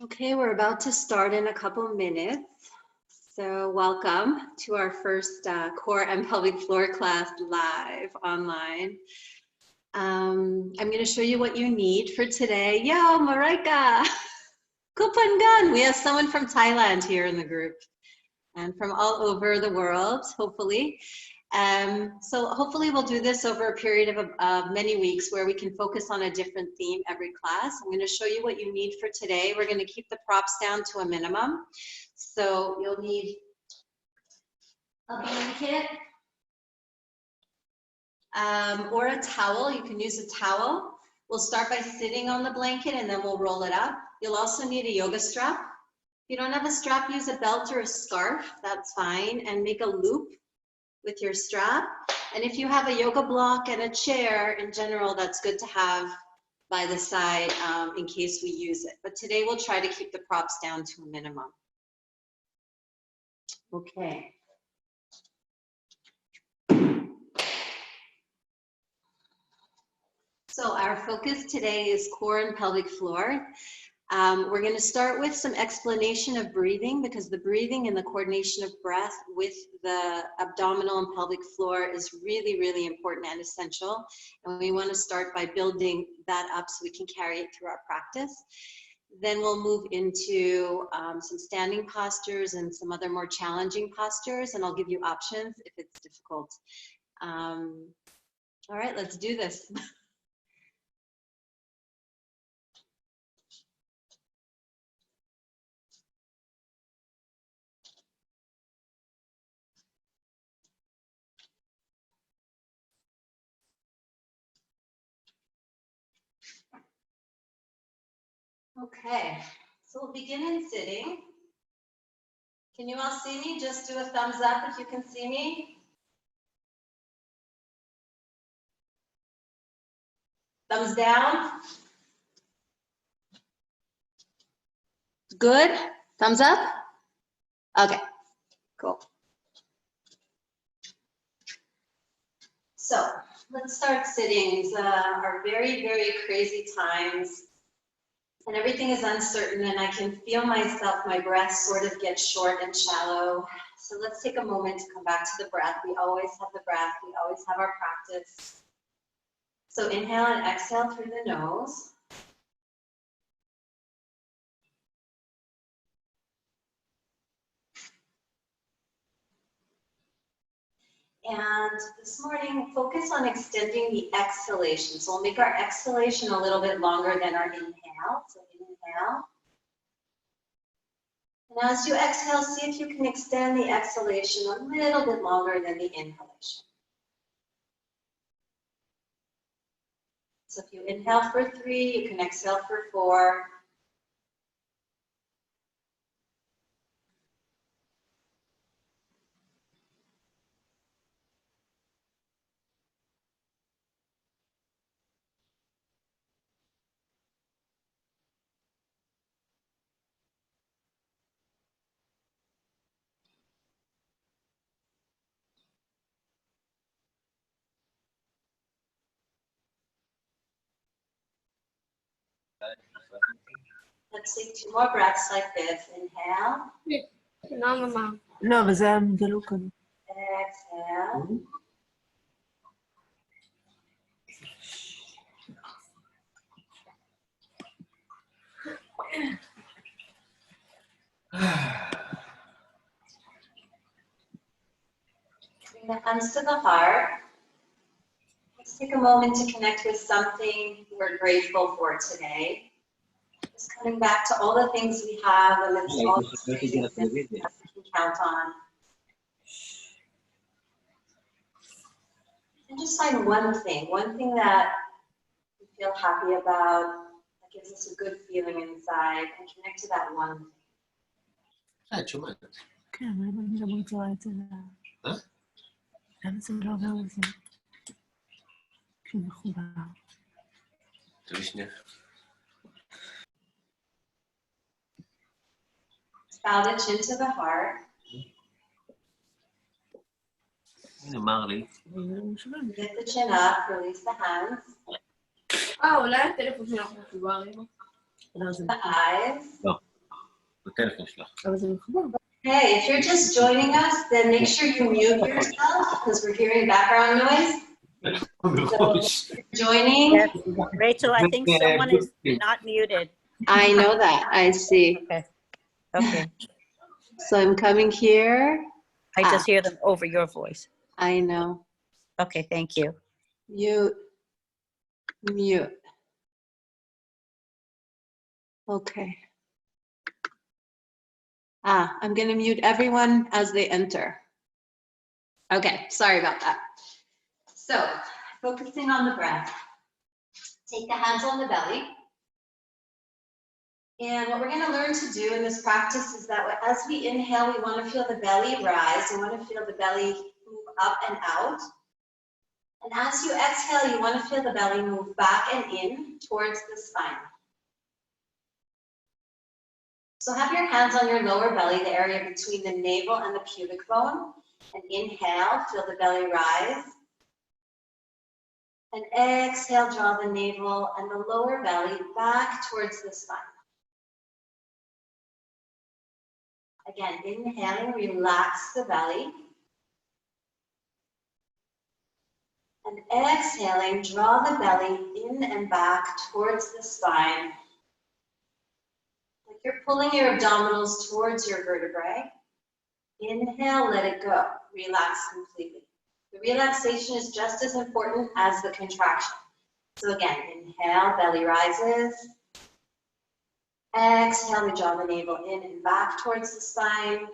Okay, we're about to start in a couple minutes. So welcome to our first core and pelvic floor class live online. I'm going to show you what you need for today. Yo, Marika, Kupangan. We have someone from Thailand here in the group and from all over the world, hopefully. So hopefully we'll do this over a period of many weeks where we can focus on a different theme every class. I'm going to show you what you need for today. We're going to keep the props down to a minimum. So you'll need a blanket or a towel. You can use a towel. We'll start by sitting on the blanket and then we'll roll it up. You'll also need a yoga strap. If you don't have a strap, use a belt or a scarf. That's fine. And make a loop with your strap. And if you have a yoga block and a chair in general, that's good to have by the side in case we use it. But today we'll try to keep the props down to a minimum. Okay. So our focus today is core and pelvic floor. We're going to start with some explanation of breathing because the breathing and the coordination of breath with the abdominal and pelvic floor is really, really important and essential. And we want to start by building that up so we can carry it through our practice. Then we'll move into some standing postures and some other more challenging postures, and I'll give you options if it's difficult. All right, let's do this. Okay, so we'll begin in sitting. Can you all see me? Just do a thumbs up if you can see me. Thumbs down. Good. Thumbs up. Okay, cool. So let's start sitting. These are very, very crazy times. And everything is uncertain, and I can feel myself, my breath sort of get short and shallow. So let's take a moment to come back to the breath. We always have the breath. We always have our practice. So inhale and exhale through the nose. And this morning, focus on extending the exhalation. So we'll make our exhalation a little bit longer than our inhale. So inhale. And as you exhale, see if you can extend the exhalation a little bit longer than the inhalation. So if you inhale for 3, you can exhale for 4. Let's take 2 more breaths like this. Inhale. No, Mama. לא, אבל זה היה דלוק כזה. Exhale. Bring the hands to the heart. Let's take a moment to connect with something we're grateful for today. Just coming back to all the things we have and all the things that we can count on. And just find one thing that we feel happy about, that gives us a good feeling inside, and connect to that one thing. את שומעת. כן, אבל אני לא בצורה את זה. למה זה לא עובר לזה? כשהוא מחובר. תראי שנייה. Bow the chin to the heart. הנה, אמר לי. Lift the chin up, release the hands. אולי הטלפון שלך מחובר. The eyes. לא, בטלפון שלך. אבל זה מחובר. Hey, if you're just joining us, then make sure you mute yourself because we're hearing background noise. So, joining. Yes. Rachel, I think someone is not muted. I know that. I see. Okay. Okay. So I'm coming here. I just hear them over your voice. I know. Okay, thank you. Mute. Mute. Okay. I'm going to mute everyone as they enter. Okay, sorry about that. So, focusing on the breath. Take the hands on the belly. And what we're going to learn to do in this practice is that as we inhale, we want to feel the belly rise. We want to feel the belly move up and out. And as you exhale, you want to feel the belly move back and in towards the spine. So have your hands on your lower belly, the area between the navel and the pubic bone. And inhale, feel the belly rise. And exhale, draw the navel and the lower belly back towards the spine. Again, inhaling, relax the belly. And exhaling, draw the belly in and back towards the spine. Like you're pulling your abdominals towards your vertebrae. Inhale, let it go. Relax completely. The relaxation is just as important as the contraction. So again, inhale, belly rises. Exhale, we draw the navel in and back towards the spine.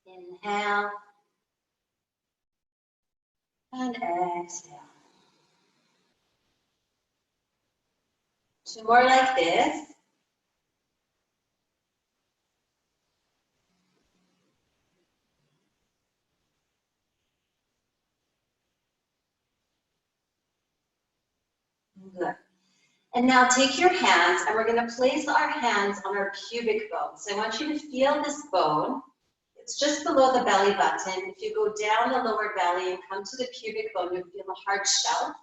Inhale. And exhale. Two more like this. Good. And now take your hands and we're going to place our hands on our pubic bone. So I want you to feel this bone. It's just below the belly button. If you go down the lower belly and come to the pubic bone, you'll feel a hard shell.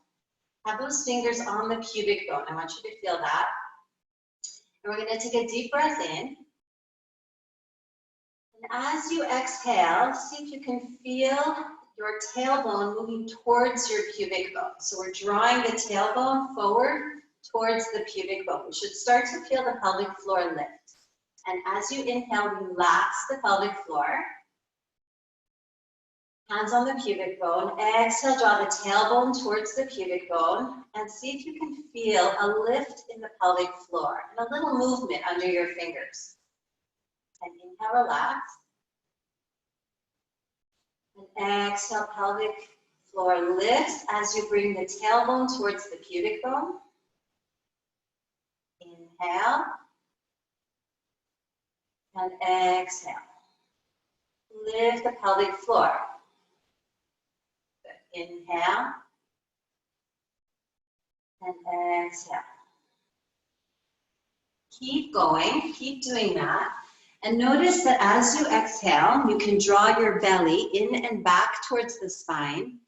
Have those fingers on the pubic bone. I want you to feel that. And we're going to take a deep breath in. And as you exhale, see if you can feel your tailbone moving towards your pubic bone. So we're drawing the tailbone forward towards the pubic bone. We should start to feel the pelvic floor lift. And as you inhale, relax the pelvic floor. Hands on the pubic bone. Exhale, draw the tailbone towards the pubic bone. And see if you can feel a lift in the pelvic floor and a little movement under your fingers. And inhale, relax. And exhale, pelvic floor lifts as you bring the tailbone towards the pubic bone. Inhale. And exhale. Lift the pelvic floor. Good. Inhale. And exhale. Keep going, keep doing that. And notice that as you exhale, you can draw your belly in and back towards the spine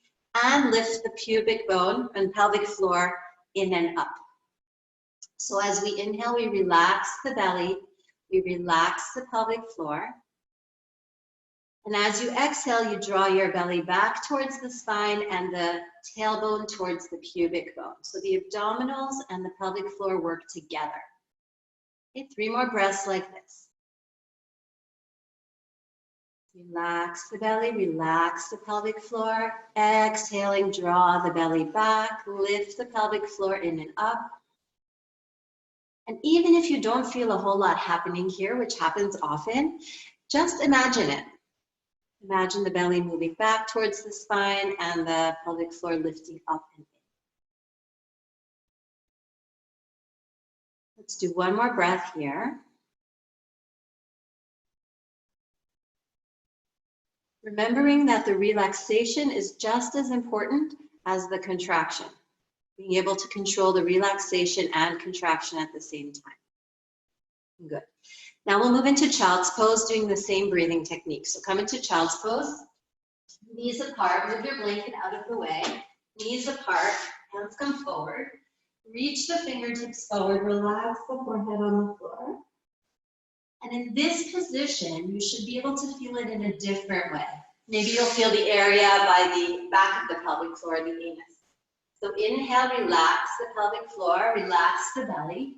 and lift the pubic bone and pelvic floor in and up. So as we inhale, we relax the belly, we relax the pelvic floor. And as you exhale, you draw your belly back towards the spine and the tailbone towards the pubic bone. So the abdominals and the pelvic floor work together. Okay, 3 more breaths like this. Relax the belly, relax the pelvic floor. Exhaling, draw the belly back, lift the pelvic floor in and up. And even if you don't feel a whole lot happening here, which happens often, just imagine it. Imagine the belly moving back towards the spine and the pelvic floor lifting up and in. Let's do 1 more breath here. Remembering that the relaxation is just as important as the contraction. Being able to control the relaxation and contraction at the same time. Good. Now we'll move into child's pose, doing the same breathing technique. So come into child's pose, knees apart, move your blanket out of the way, knees apart, hands come forward. Reach the fingertips forward, relax the forehead on the floor. And in this position, you should be able to feel it in a different way. Maybe you'll feel the area by the back of the pelvic floor, the anus. So inhale, relax the pelvic floor, relax the belly.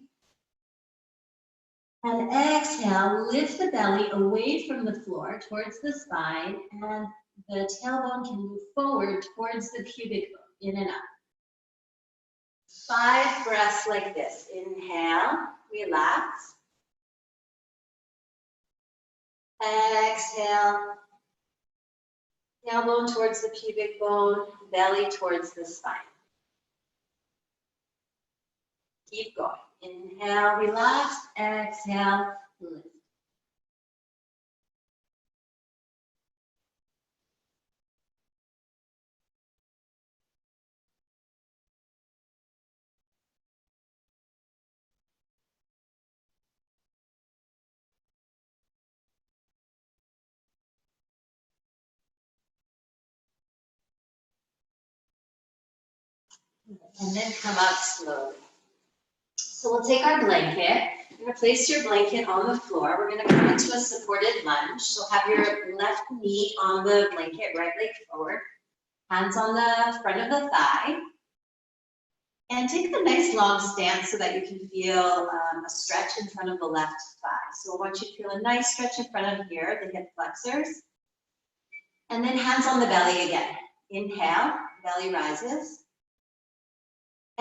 And exhale, lift the belly away from the floor towards the spine, and the tailbone can move forward towards the pubic bone, in and up. 5 breaths like this. Inhale, relax. Exhale, tailbone towards the pubic bone, belly towards the spine. Keep going. Inhale, relax. Exhale, lift. And then come up slowly. So we'll take our blanket. You're going to place your blanket on the floor. We're going to come into a supported lunge. So have your left knee on the blanket, right leg forward. Hands on the front of the thigh. And take a nice long stance so that you can feel a stretch in front of the left thigh. So I want you to feel a nice stretch in front of here, the hip flexors. And then hands on the belly again. Inhale, belly rises.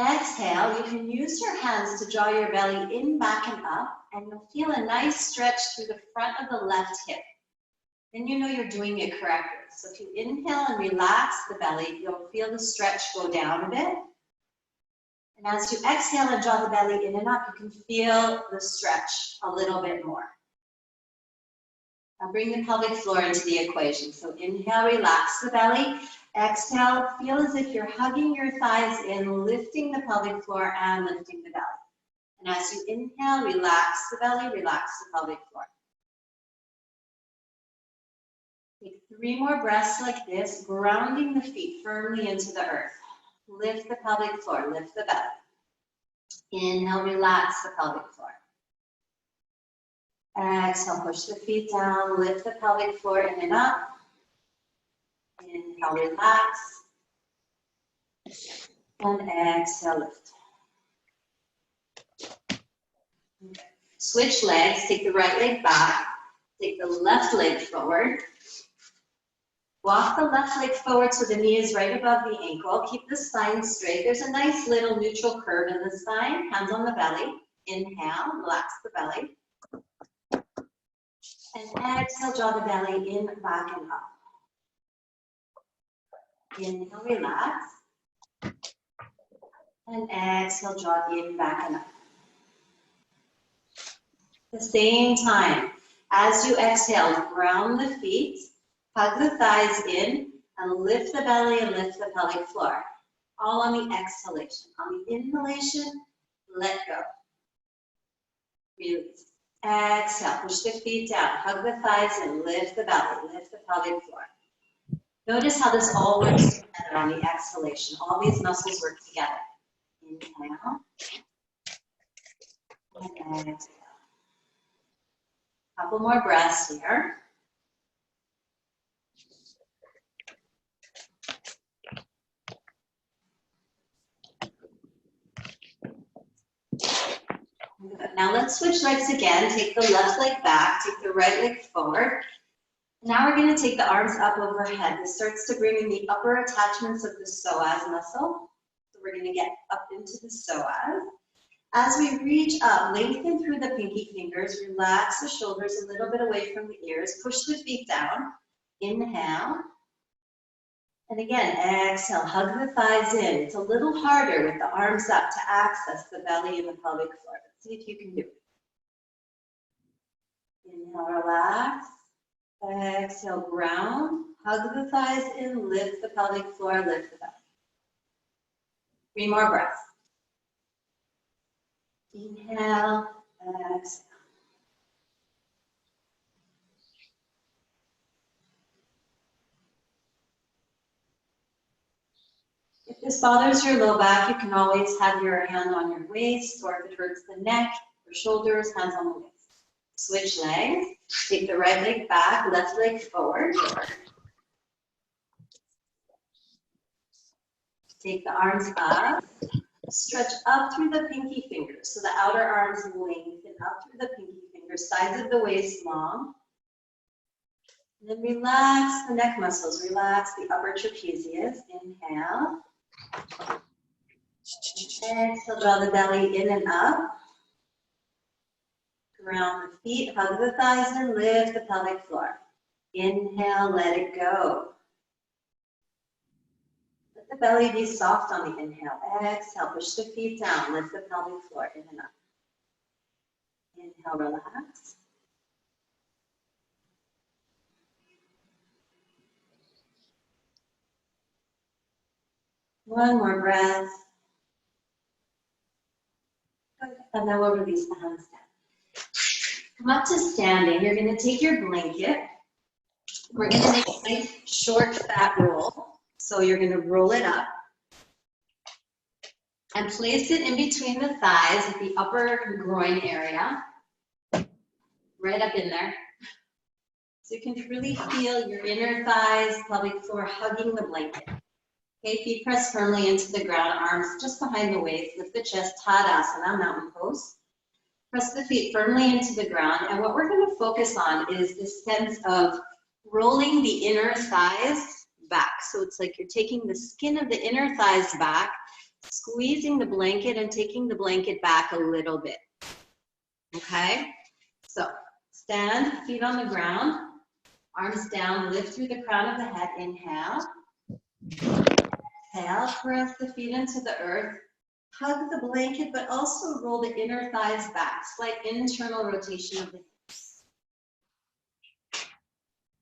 Exhale, you can use your hands to draw your belly in, back, and up, and you'll feel a nice stretch through the front of the left hip. Then you know you're doing it correctly. So if you inhale and relax the belly, you'll feel the stretch go down a bit. And as you exhale and draw the belly in and up, you can feel the stretch a little bit more. Now bring the pelvic floor into the equation. So inhale, relax the belly. Exhale, feel as if you're hugging your thighs in, lifting the pelvic floor and lifting the belly. And as you inhale, relax the belly, relax the pelvic floor. Take 3 more breaths like this, grounding the feet firmly into the earth. Lift the pelvic floor, lift the belly. Inhale, relax the pelvic floor. Exhale, push the feet down, lift the pelvic floor in and up. Inhale, relax. And exhale, lift. Okay. Switch legs, take the right leg back, take the left leg forward. Walk the left leg forward so the knee is right above the ankle. Keep the spine straight. There's a nice little neutral curve in the spine. Hands on the belly. Inhale, relax the belly. And exhale, draw the belly in, back, and up. Inhale, relax. And exhale, draw in, back, and up. At the same time, as you exhale, ground the feet, hug the thighs in, and lift the belly and lift the pelvic floor. All on the exhalation. On the inhalation, let go. Release. Exhale, push the feet down, hug the thighs in, lift the belly, lift the pelvic floor. Notice how this all works together on the exhalation. All these muscles work together. Inhale. And exhale. Couple more breaths here. Good. Now let's switch legs again. Take the left leg back, take the right leg forward. Now we're going to take the arms up overhead. This starts to bring in the upper attachments of the psoas muscle. So we're going to get up into the psoas. As we reach up, lengthen through the pinky fingers, relax the shoulders a little bit away from the ears, push the feet down, inhale. And again, exhale, hug the thighs in. It's a little harder with the arms up to access the belly and the pelvic floor. Let's see if you can do it. Inhale, relax. Exhale, ground. Hug the thighs in, lift the pelvic floor, lift the belly. 3 more breaths. Inhale, exhale. If If this bothers your low back, you can always have your hand on your waist, or if it hurts the neck or shoulders, hands on the waist. Switch legs. Take the right leg back, left leg forward. Take the arms up. Stretch up through the pinky fingers. So the outer arms lengthen up through the pinky fingers, sides of the waist long. And then relax the neck muscles. Relax the upper trapezius. Inhale. Exhale, draw the belly in and up. Ground the feet, hug the thighs, and lift the pelvic floor. Inhale, let it go. Let the belly be soft on the inhale. Exhale, push the feet down, lift the pelvic floor in and up. Inhale, relax. One more breath. Good. And now we'll release the hands down. Come up to standing. You're going to take your blanket. We're going to make a nice short fat roll. So you're going to roll it up and place it in between the thighs at the upper groin area, right up in there. So you can really feel your inner thighs, pelvic floor hugging the blanket. Okay, feet press firmly into the ground, arms just behind the waist, lift the chest, Tadasana, mountain pose. Press the feet firmly into the ground, and what we're going to focus on is this sense of rolling the inner thighs back. So it's like you're taking the skin of the inner thighs back, squeezing the blanket and taking the blanket back a little bit. Okay? So stand, feet on the ground, arms down, lift through the crown of the head, inhale. Exhale, press the feet into the earth. Hug the blanket, but also roll the inner thighs back. Slight internal rotation of the hips.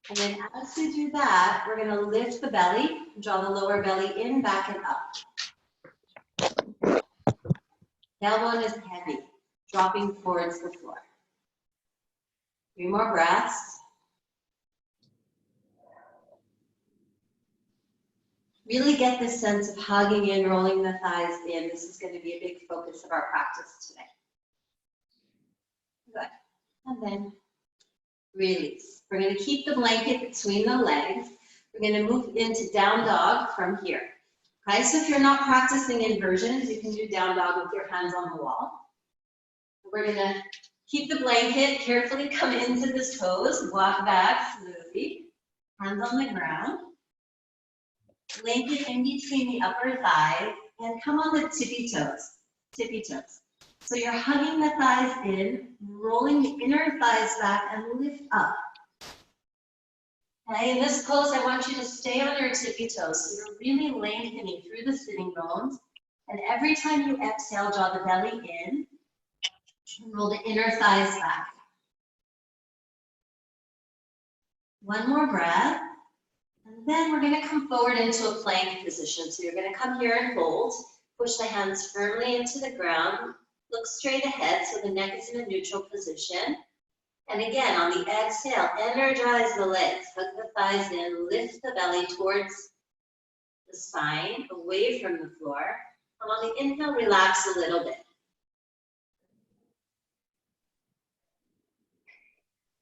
And then as we do that, we're going to lift the belly, draw the lower belly in, back and up. Tailbone is heavy, dropping towards the floor. 3 more breaths. Really get this sense of hugging in, rolling the thighs in. This is going to be a big focus of our practice today. Good. And then release. We're going to keep the blanket between the legs. We're going to move into down dog from here. Okay, so if you're not practicing inversions, you can do down dog with your hands on the wall. We're going to keep the blanket, carefully come into the toes, walk back slowly, hands on the ground. Link it in between the upper thigh and come on the tippy toes. So you're hugging the thighs in, rolling the inner thighs back and lift up. Okay, in this pose, I want you to stay on your tippy toes. So you're really lengthening through the sitting bones. And every time you exhale, draw the belly in and roll the inner thighs back. One more breath. And then we're going to come forward into a plank position. So you're going to come here and hold. Push the hands firmly into the ground. Look straight ahead so the neck is in a neutral position. And again, on the exhale, energize the legs. Hug the thighs in. Lift the belly towards the spine, away from the floor. And on the inhale, relax a little bit.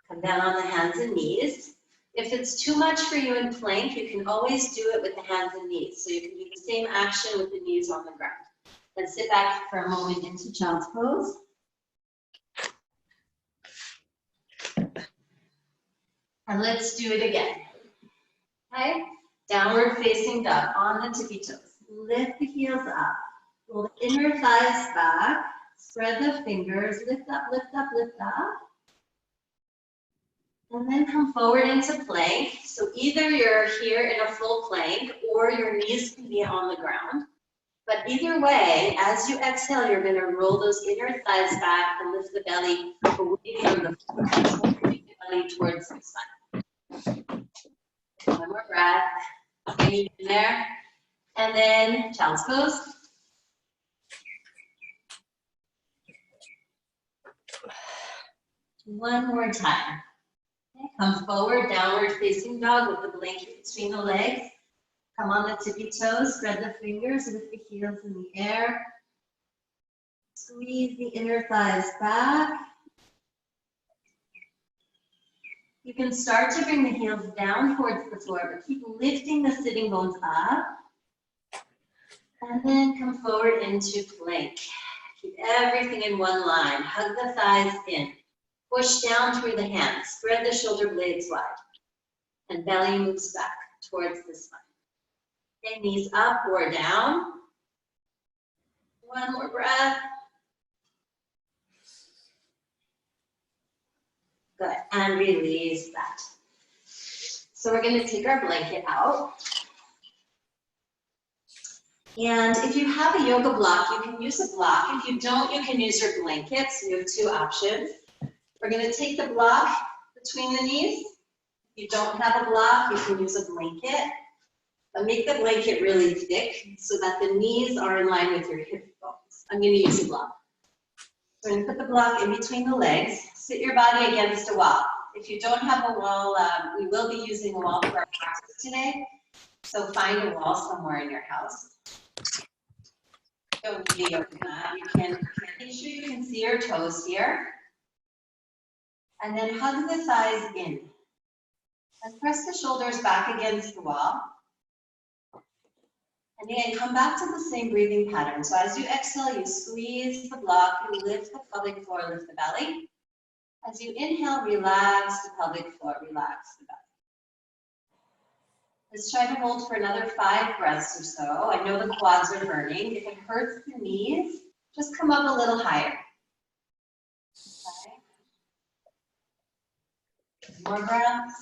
Come down on the hands and knees. If it's too much for you in plank, you can always do it with the hands and knees. So you can do the same action with the knees on the ground. Then sit back for a moment into child's pose. And let's do it again. Okay? Downward facing dog on the tippy toes. Lift the heels up. Roll the inner thighs back. Spread the fingers. Lift up, lift up, lift up. And then come forward into plank. So either you're here in a full plank or your knees can be on the ground. But either way, as you exhale, you're going to roll those inner thighs back and lift the belly away from the floor. Bring the belly towards the spine. One more breath. Stay in there. And then child's pose. One more time. Okay, come forward, downward facing dog with the blanket between the legs. Come on the tippy toes, spread the fingers, lift the heels in the air. Squeeze the inner thighs back. You can start to bring the heels down towards the floor, but keep lifting the sitting bones up. And then come forward into plank. Keep everything in one line. Hug the thighs in. Push down through the hands. Spread the shoulder blades wide. And belly moves back towards the spine. Okay, knees up or down. One more breath. Good, and release that. So we're going to take our blanket out. And if you have a yoga block, you can use a block. If you don't, you can use your blankets. You have two options. We're going to take the block between the knees. If you don't have a block, you can use a blanket. But make the blanket really thick so that the knees are in line with your hip bones. I'm going to use a block. So we're going to put the block in between the legs. Sit your body against a wall. If you don't have a wall, we will be using a wall for our practice today. So find a wall somewhere in your house. Don't be open that. You can make sure you can see your toes here. And then hug the thighs in. And press the shoulders back against the wall. And again, come back to the same breathing pattern. So as you exhale, you squeeze the block, you lift the pelvic floor, lift the belly. As you inhale, relax the pelvic floor, relax the belly. Let's try to hold for another 5 breaths or so. I know the quads are burning. If it hurts the knees, just come up a little higher. Okay. More breaths.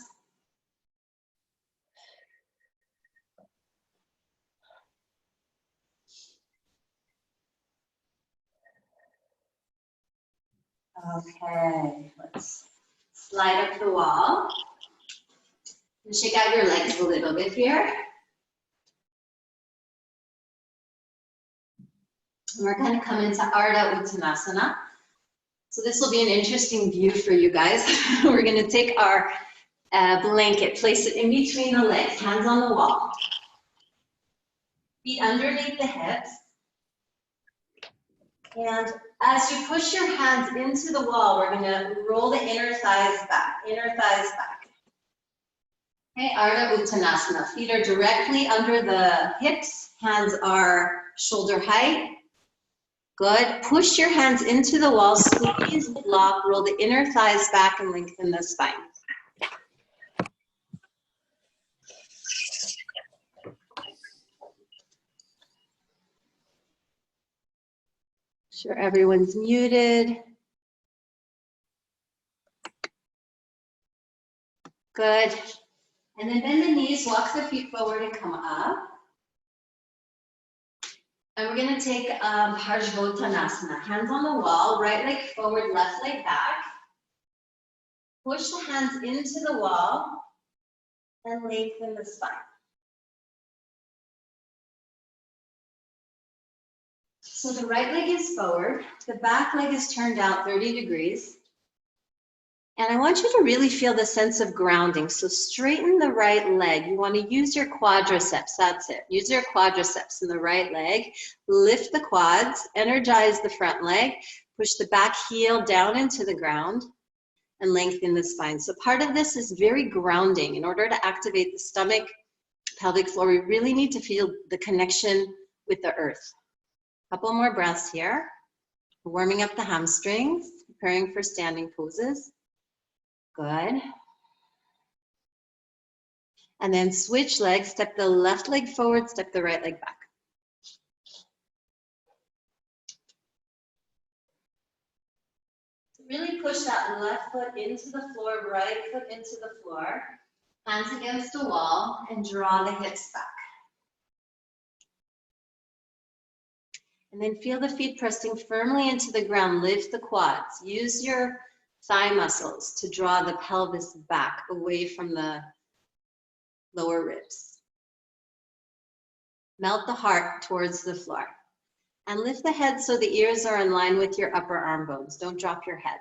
Okay, let's slide up the wall. And shake out your legs a little bit here. And we're going to come into Ardha Uttanasana. So this will be an interesting view for you guys. We're going to take our blanket, place it in between the legs, hands on the wall. Feet underneath the hips. And as you push your hands into the wall, we're going to roll the inner thighs back, Okay, Ardha Uttanasana. Feet are directly under the hips. Hands are shoulder height. Good. Push your hands into the wall, squeeze the block, roll the inner thighs back and lengthen the spine. Sure, everyone's muted. Good. And then bend the knees, walk the feet forward and come up. And we're going to take Parsvottanasana. Hands on the wall, right leg forward, left leg back. Push the hands into the wall and lengthen the spine. So the right leg is forward, the back leg is turned out 30 degrees. And I want you to really feel the sense of grounding. So straighten the right leg. You want to use your quadriceps. That's it. Use your quadriceps in the right leg. Lift the quads. Energize the front leg. Push the back heel down into the ground and lengthen the spine. So part of this is very grounding. In order to activate the stomach, pelvic floor, we really need to feel the connection with the earth. A couple more breaths here. Warming up the hamstrings, preparing for standing poses. Good. And then switch legs, step the left leg forward, step the right leg back. Really push that left foot into the floor, right foot into the floor, hands against the wall, and draw the hips back. And then feel the feet pressing firmly into the ground, lift the quads. Use your thigh muscles to draw the pelvis back away from the lower ribs. Melt the heart towards the floor. And lift the head so the ears are in line with your upper arm bones. Don't drop your head.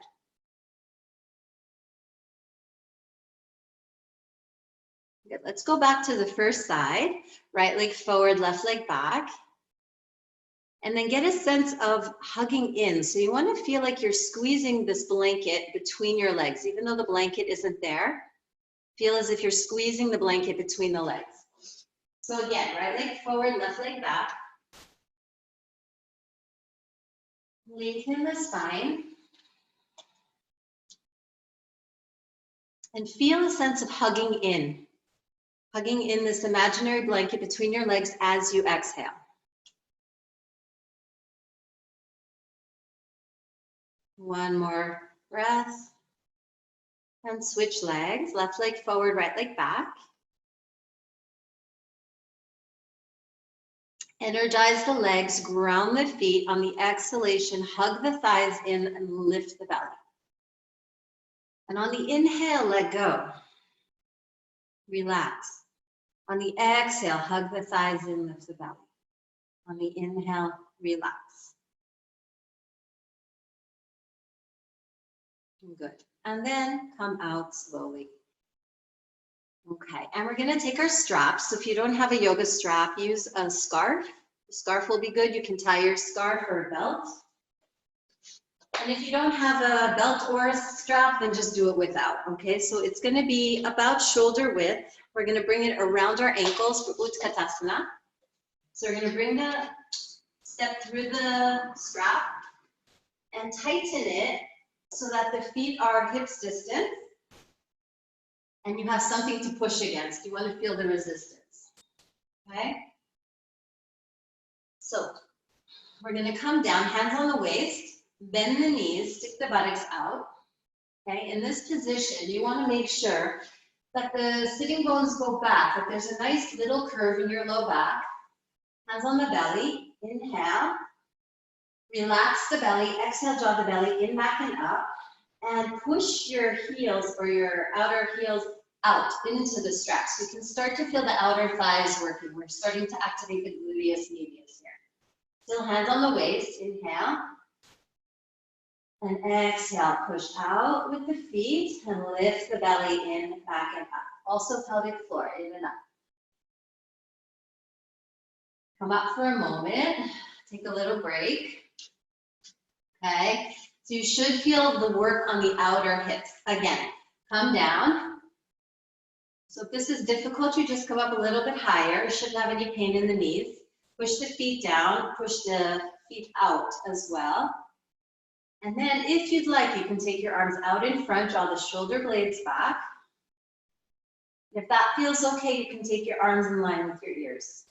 Good. Let's go back to the first side. right leg forward, left leg back. And then get a sense of hugging in. So you want to feel like you're squeezing this blanket between your legs. Even though the blanket isn't there, feel as if you're squeezing the blanket between the legs. So again, right leg forward, left leg back. Lengthen the spine. And feel a sense of hugging in. Hugging in this imaginary blanket between your legs as you exhale. One more breath. And switch legs. Left leg forward, right leg back. Energize the legs, ground the feet. On the exhalation, hug the thighs in and lift the belly. And on the inhale, let go. Relax. On the exhale, hug the thighs in, lift the belly. On the inhale, relax. Good. And then come out slowly. Okay, and we're gonna take our straps. So if you don't have a yoga strap, use a scarf. A scarf will be good. You can tie your scarf or a belt. And if you don't have a belt or a strap, then just do it without, okay? So it's gonna be about shoulder width. We're gonna bring it around our ankles for Utkatasana. So we're gonna bring the step through the strap and tighten it so that the feet are hips distance and you have something to push against. You wanna feel the resistance, okay? So we're gonna come down, hands on the waist, bend the knees, stick the buttocks out. Okay, in this position, you want to make sure that the sitting bones go back, that there's a nice little curve in your low back. Hands on the belly, inhale. Relax the belly, exhale, draw the belly in, back, and up. And push your heels or your outer heels out into the straps. So you can start to feel the outer thighs working. We're starting to activate the gluteus medius here. Still hands on the waist, inhale. And exhale, push out with the feet and lift the belly in, back and up. Also pelvic floor, in and up. Come up for a moment, take a little break. Okay, so you should feel the work on the outer hips. Again, come down. So if this is difficult, you just come up a little bit higher. You shouldn't have any pain in the knees. Push the feet down, push the feet out as well. And then if you'd like, you can take your arms out in front, draw the shoulder blades back. If that feels okay, you can take your arms in line with your ears.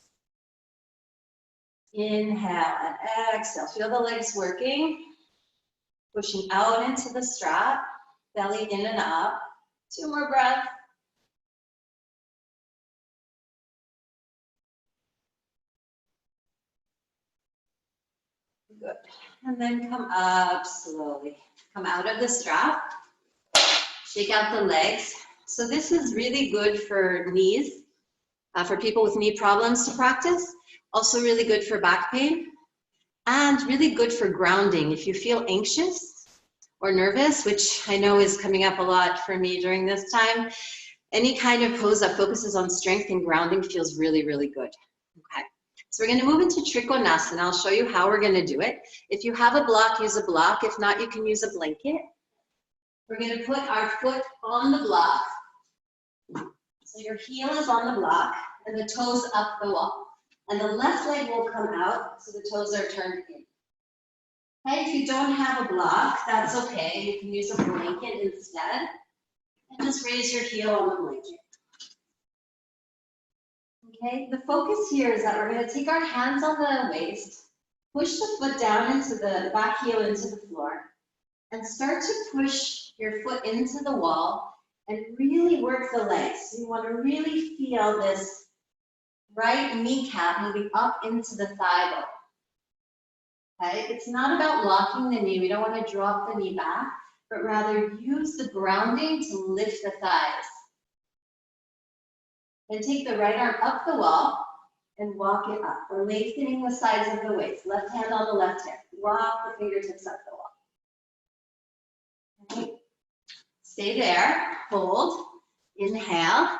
Inhale and exhale. Feel the legs working. Pushing out into the strap, belly in and up. 2 more breaths. Good. And then come up slowly. Come out of the strap. Shake out the legs. So this is really good for knees, for people with knee problems to practice. Also really good for back pain. And really good for grounding. If you feel anxious or nervous, which I know is coming up a lot for me during this time, any kind of pose that focuses on strength and grounding feels really, really good. Okay. So we're going to move into Trikonasana. I'll show you how we're going to do it. If you have a block, use a block. If not, you can use a blanket. We're going to put our foot on the block. So your heel is on the block and the toes up the wall. And the left leg will come out so the toes are turned in. Okay, if you don't have a block, that's okay. You can use a blanket instead. And just raise your heel on the blanket. Okay, the focus here is that we're going to take our hands on the waist, push the foot down into the back heel into the floor, and start to push your foot into the wall and really work the legs. So you want to really feel this right kneecap moving up into the thigh bone. Okay, it's not about locking the knee. We don't want to drop the knee back, but rather use the grounding to lift the thighs. Then take the right arm up the wall and walk it up. We're lengthening the sides of the waist. Left hand on the left hip. Walk the fingertips up the wall. Okay. Stay there. Hold. Inhale.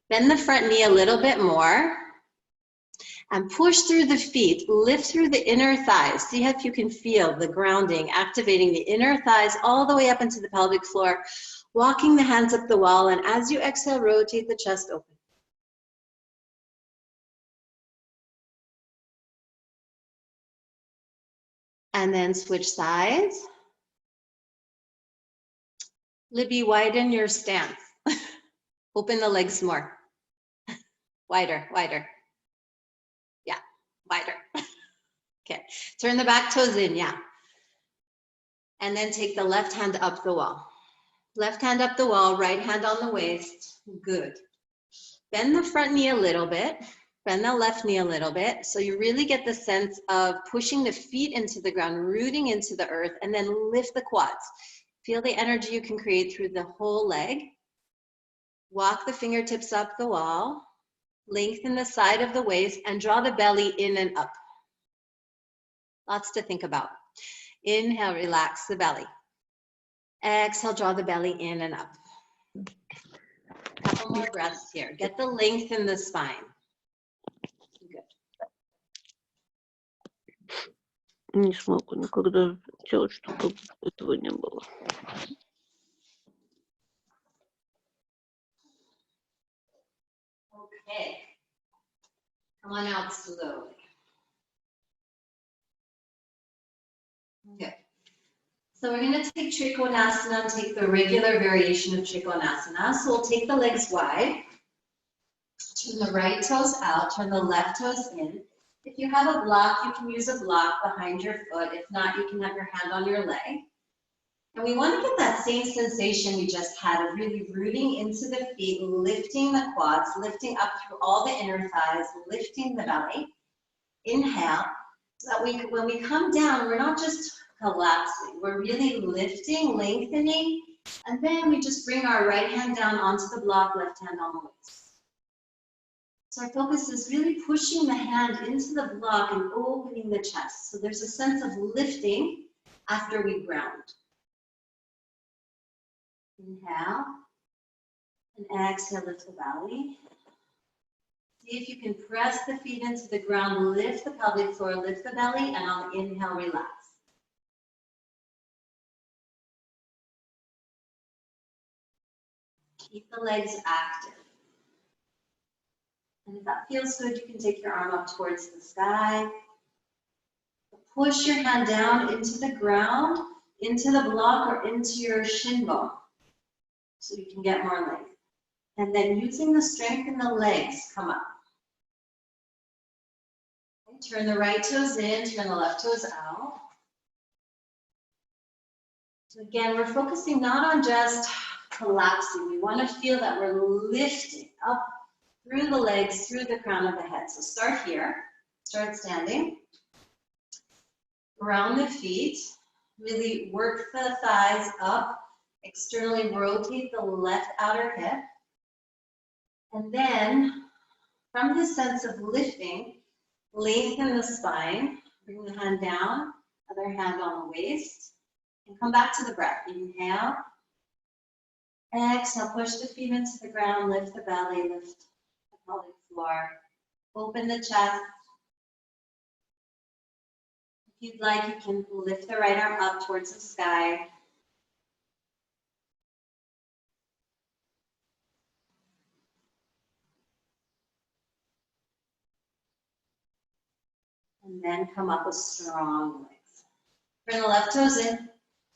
Bend the front knee a little bit more. And push through the feet, lift through the inner thighs. See if you can feel the grounding, activating the inner thighs all the way up into the pelvic floor, walking the hands up the wall, and as you exhale, rotate the chest open. And then switch sides. Libby, widen your stance. Open the legs more. Wider, wider. Yeah, wider. Okay, turn the back toes in, yeah. And then take the left hand up the wall. Left hand up the wall, right hand on the waist. Good. Bend the front knee a little bit. Bend the left knee a little bit. So you really get the sense of pushing the feet into the ground, rooting into the earth, and then lift the quads. Feel the energy you can create through the whole leg. Walk the fingertips up the wall. Lengthen the side of the waist and draw the belly in and up. Lots to think about. Inhale, relax the belly. Exhale, draw the belly in and up. Couple more breaths here. Get the length in the spine. Good. Не смогу, но когда делать, чтобы этого не было. Okay. Come on out slowly. Good. So we're going to take Trikonasana and take the regular variation of Trikonasana. So we'll take the legs wide. Turn the right toes out. Turn the left toes in. If you have a block, you can use a block behind your foot. If not, you can have your hand on your leg. And we want to get that same sensation we just had of really rooting into the feet, lifting the quads, lifting up through all the inner thighs, lifting the belly. Inhale, so that when we come down, we're not just collapsing. We're really lifting, lengthening, and then we just bring our right hand down onto the block, left hand on the waist. So our focus is really pushing the hand into the block and opening the chest. So there's a sense of lifting after we ground. Inhale, and exhale, lift the belly. See if you can press the feet into the ground, lift the pelvic floor, lift the belly, and on the inhale, relax. Keep the legs active. And if that feels good, you can take your arm up towards the sky. Push your hand down into the ground, into the block, or into your shin bone, so you can get more length. And then using the strength in the legs, come up. Okay, turn the right toes in, turn the left toes out. So again, we're focusing not on just collapsing. We want to feel that we're lifting up through the legs, through the crown of the head. So start here, start standing. Round the feet, really work the thighs up, externally rotate the left outer hip. And then, from this sense of lifting, lengthen the spine, bring the hand down, other hand on the waist, and come back to the breath. Inhale, exhale, push the feet into the ground, lift the belly, lift the pelvic floor, open the chest. If you'd like, you can lift the right arm up towards the sky. And then come up with strong legs. Bring the left toes in,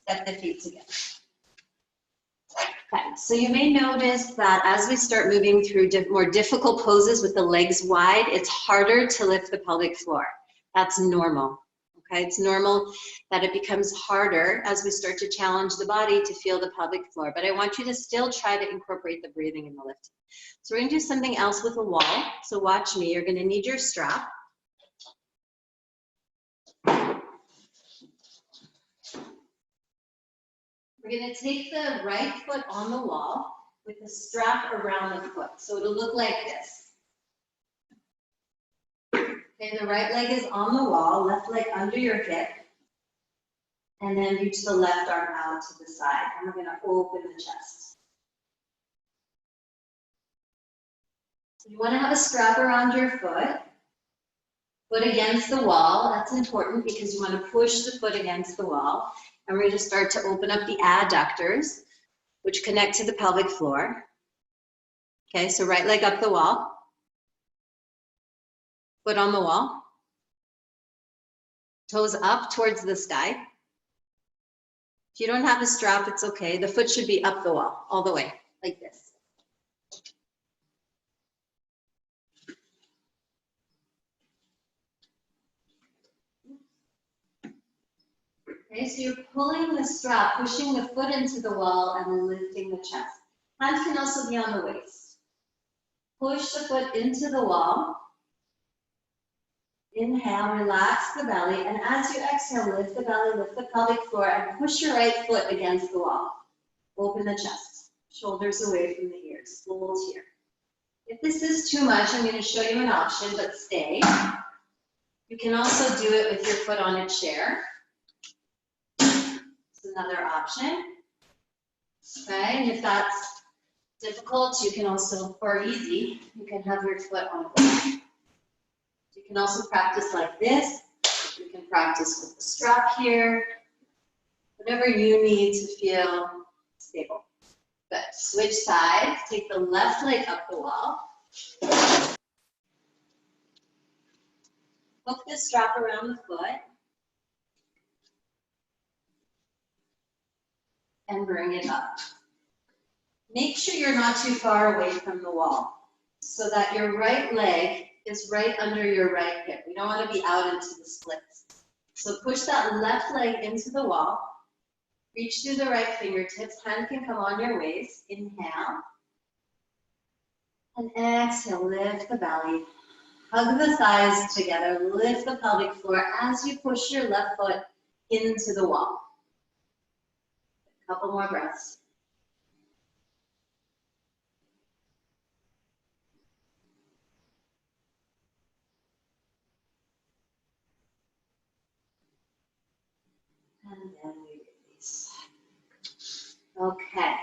step the feet together. Okay, so you may notice that as we start moving through more difficult poses with the legs wide, it's harder to lift the pelvic floor. That's normal. Okay, it's normal that it becomes harder as we start to challenge the body to feel the pelvic floor, but I want you to still try to incorporate the breathing in the lifting. So we're going to do something else with a wall. So watch me. You're going to need your strap. We're going to take the right foot on the wall with the strap around the foot. So it'll look like this. Okay, the right leg is on the wall, left leg under your hip, and then reach the left arm out to the side. And we're going to open the chest. So you want to have a strap around your foot. Foot against the wall. That's important because you want to push the foot against the wall. And we're going to start to open up the adductors, which connect to the pelvic floor. Okay, so right leg up the wall. Foot on the wall. Toes up towards the sky. If you don't have a strap, it's okay. The foot should be up the wall, all the way, like this. Okay, so you're pulling the strap, pushing the foot into the wall and lifting the chest. Hands can also be on the waist. Push the foot into the wall. Inhale, relax the belly, and as you exhale, lift the belly, lift the pelvic floor, and push your right foot against the wall. Open the chest, shoulders away from the ears, fold here. If this is too much, I'm going to show you an option, but stay. You can also do it with your foot on a chair. It's another option. Okay, and if that's difficult, you can also, or easy, you can have your foot on a wall. You can also practice like this. You can practice with the strap here. Whatever you need to feel stable. Good. Switch sides. Take the left leg up the wall. Hook the strap around the foot. And bring it up. Make sure you're not too far away from the wall so that your right leg is right under your right hip. We don't want to be out into the splits. So push that left leg into the wall. Reach through the right fingertips. Hand can come on your waist. Inhale. And exhale, lift the belly. Hug the thighs together. Lift the pelvic floor as you push your left foot into the wall. A couple more breaths. And then we release. Okay.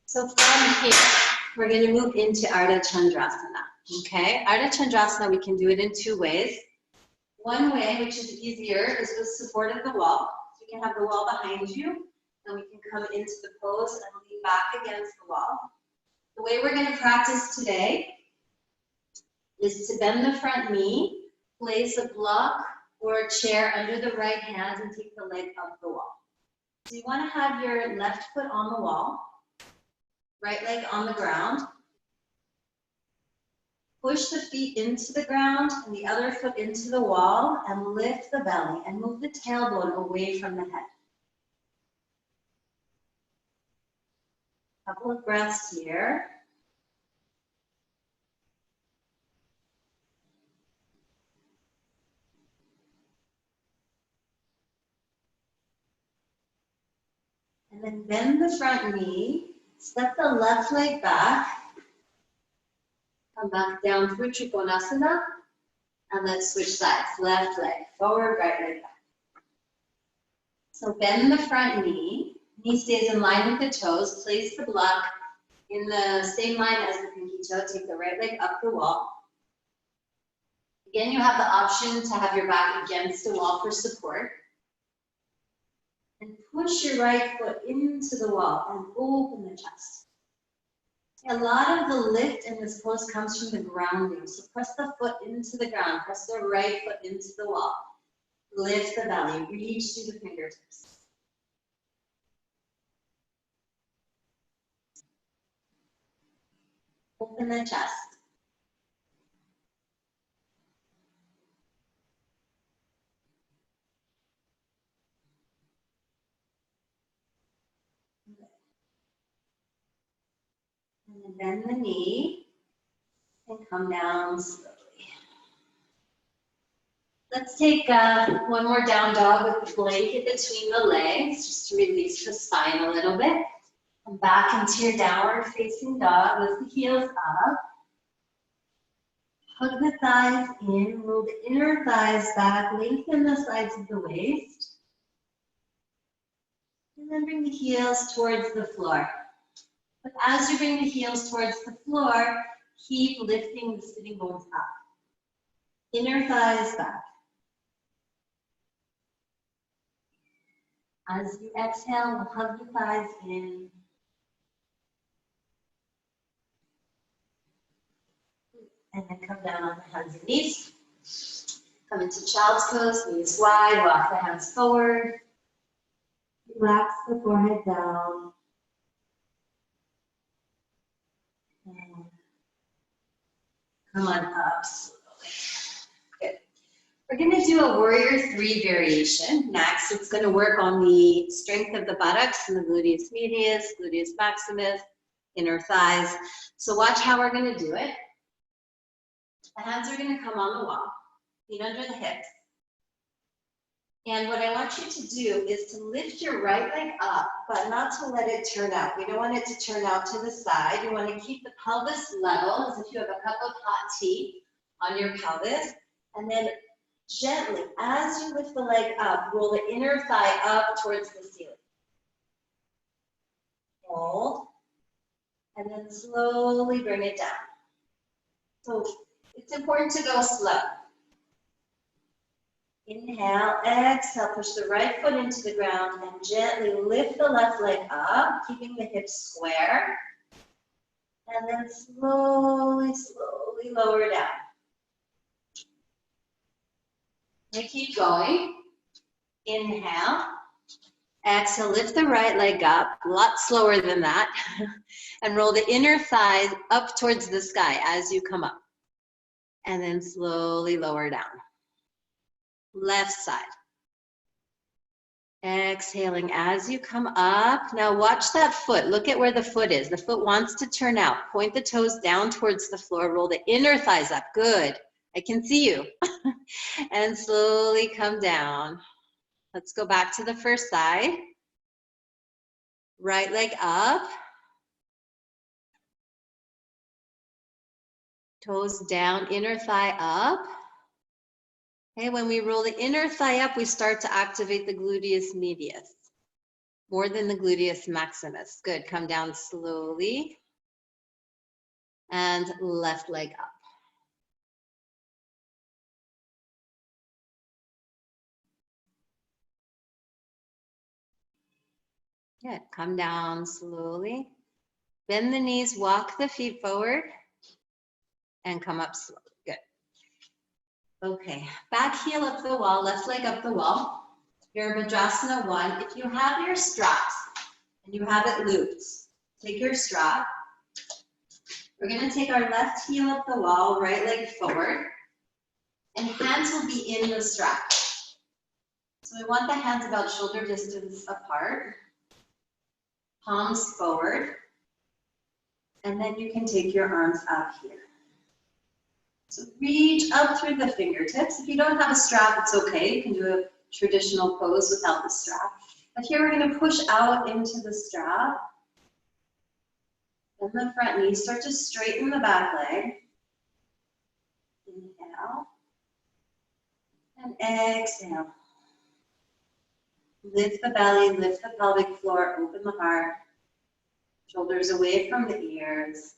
So from here, we're going to move into Ardha Chandrasana. Okay, Ardha Chandrasana, we can do it in two ways. One way, which is easier, is with support of the wall. So you can have the wall behind you, and we can come into the pose and lean back against the wall. The way we're going to practice today is to bend the front knee, place a block or a chair under the right hand, and take the leg up the wall. So you want to have your left foot on the wall, right leg on the ground. Push the feet into the ground and the other foot into the wall and lift the belly and move the tailbone away from the head. Couple of breaths here. And then bend the front knee, step the left leg back, come back down through Trikonasana, and let's switch sides. Left leg forward, right leg back. So bend the front knee, knee stays in line with the toes, place the block in the same line as the pinky toe, take the right leg up the wall. Again, you have the option to have your back against the wall for support. And push your right foot into the wall and open the chest. A lot of the lift in this pose comes from the grounding. So press the foot into the ground, press the right foot into the wall. Lift the belly, reach through the fingertips. Open the chest. And then bend the knee and come down slowly. Let's take one more down dog with the blanket between the legs, just to release the spine a little bit. Come back into your downward facing dog, lift the heels up. Hug the thighs in, roll the inner thighs back, lengthen the sides of the waist. And then bring the heels towards the floor. But as you bring the heels towards the floor, keep lifting the sitting bones up. Inner thighs back. As you exhale, hug the thighs in. And then come down on the hands and knees. Come into child's pose, knees wide, walk the hands forward. Relax the forehead down. And come on up slowly. Good. We're going to do a warrior 3 variation. Next, it's going to work on the strength of the buttocks and the gluteus medius, gluteus maximus, inner thighs. So watch how we're going to do it. The hands are going to come on the wall, feet under the hips. And what I want you to do is to lift your right leg up, but not to let it turn out. We don't want it to turn out to the side. You want to keep the pelvis level as if you have a cup of hot tea on your pelvis. And then gently, as you lift the leg up, roll the inner thigh up towards the ceiling. Hold. And then slowly bring it down. So it's important to go slow. Inhale, exhale, push the right foot into the ground and gently lift the left leg up, keeping the hips square. And then slowly, slowly lower down. And keep going. Inhale. Exhale, lift the right leg up, a lot slower than that. And roll the inner thigh up towards the sky as you come up. And then slowly lower down. Left side. Exhaling as you come up. Now watch that foot. Look at where the foot is. The foot wants to turn out. Point the toes down towards the floor. Roll the inner thighs up. Good. I can see you. And slowly come down. Let's go back to the first side. Right leg up. Toes down, inner thigh up. Okay, when we roll the inner thigh up, we start to activate the gluteus medius, more than the gluteus maximus. Good, come down slowly. And left leg up. Good, come down slowly. Bend the knees, walk the feet forward, and come up slowly. Good. Okay, back heel up the wall, left leg up the wall. Your Virabhadrasana 1. If you have your straps and you have it looped, take your strap. We're going to take our left heel up the wall, right leg forward, and hands will be in the strap. So we want the hands about shoulder distance apart, palms forward, and then you can take your arms up here. So reach up through the fingertips. If you don't have a strap, it's okay. You can do a traditional pose without the strap. But here we're going to push out into the strap. Bend the front knee. Start to straighten the back leg. Inhale. And exhale. Lift the belly, lift the pelvic floor, open the heart. Shoulders away from the ears.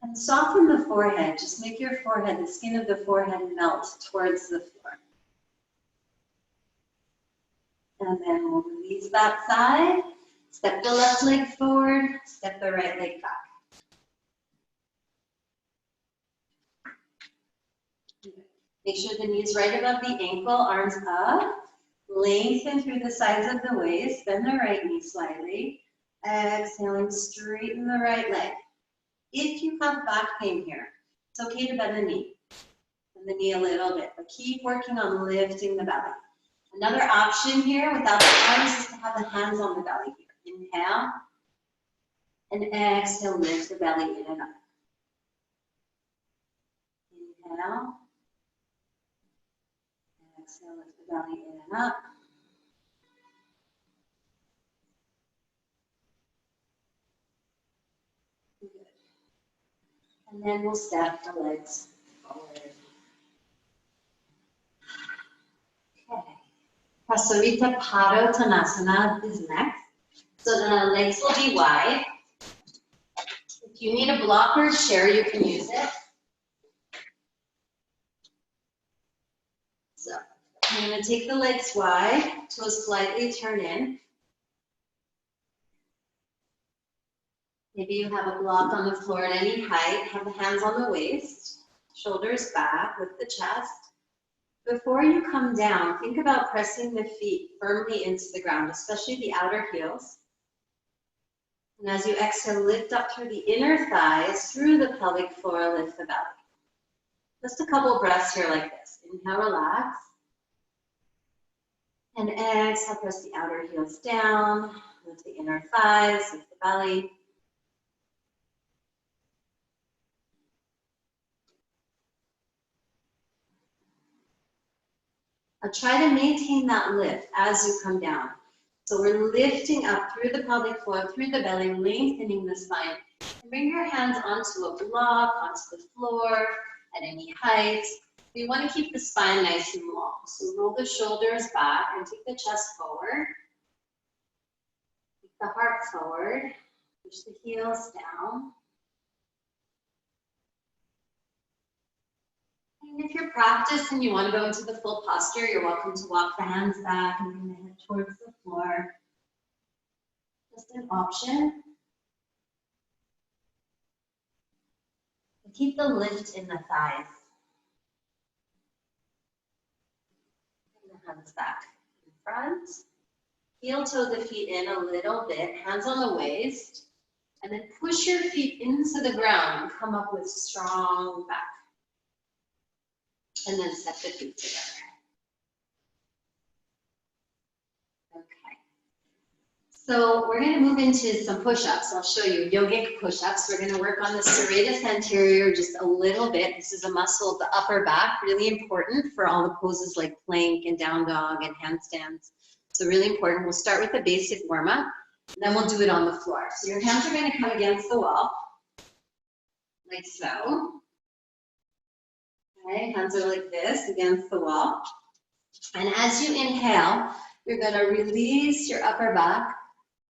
And soften the forehead. Just make your forehead, the skin of the forehead melt towards the floor. And then we'll release that side. Step the left leg forward, step the right leg back. Make sure the knees right above the ankle, arms up. Lengthen through the sides of the waist, bend the right knee slightly. Exhaling, straighten the right leg. If you have back pain here, it's okay to bend the knee. Bend the knee a little bit, but keep working on lifting the belly. Another option here without the arms is to have the hands on the belly here. Inhale, and exhale, lift the belly in and up. Inhale, exhale, lift the belly in and up. Good. And then we'll step the legs forward. Okay. Prasarita Padottanasana is next. So the legs will be wide. If you need a blocker chair, you can use it. I'm going to take the legs wide, toes slightly turn in. Maybe you have a block on the floor at any height. Have the hands on the waist, shoulders back with the chest. Before you come down, think about pressing the feet firmly into the ground, especially the outer heels. And as you exhale, lift up through the inner thighs, through the pelvic floor, lift the belly. Just a couple breaths here like this. Inhale, relax. And exhale, press the outer heels down, lift the inner thighs, lift the belly. I'll try to maintain that lift as you come down. So we're lifting up through the pelvic floor, through the belly, lengthening the spine. And bring your hands onto a block, onto the floor, at any height. We want to keep the spine nice and long. So roll the shoulders back and take the chest forward. Take the heart forward. Push the heels down. And if you're practiced and you want to go into the full posture, you're welcome to walk the hands back and bring the head towards the floor. Just an option. And keep the lift in the thighs. Bring the hands back in front. Heel toe the feet in a little bit, hands on the waist. And then push your feet into the ground and come up with strong back. And then set the feet together. Okay. So we're going to move into some push-ups. I'll show you yogic push-ups. We're going to work on the serratus anterior just a little bit. This is a muscle of the upper back, really important for all the poses like plank and down dog and handstands. So really important. We'll start with a basic warm-up, and then we'll do it on the floor. So your hands are going to come against the wall, like so. Okay, hands are like this against the wall. And as you inhale, you're going to release your upper back,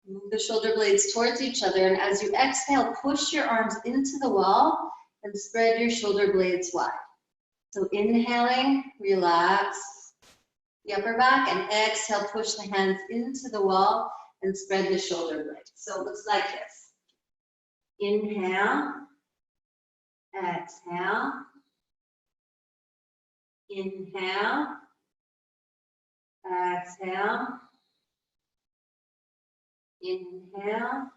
move the shoulder blades towards each other. And as you exhale, push your arms into the wall and spread your shoulder blades wide. So inhaling, relax the upper back, and exhale, push the hands into the wall and spread the shoulder blades. So it looks like this. Inhale, exhale. Inhale, exhale, inhale,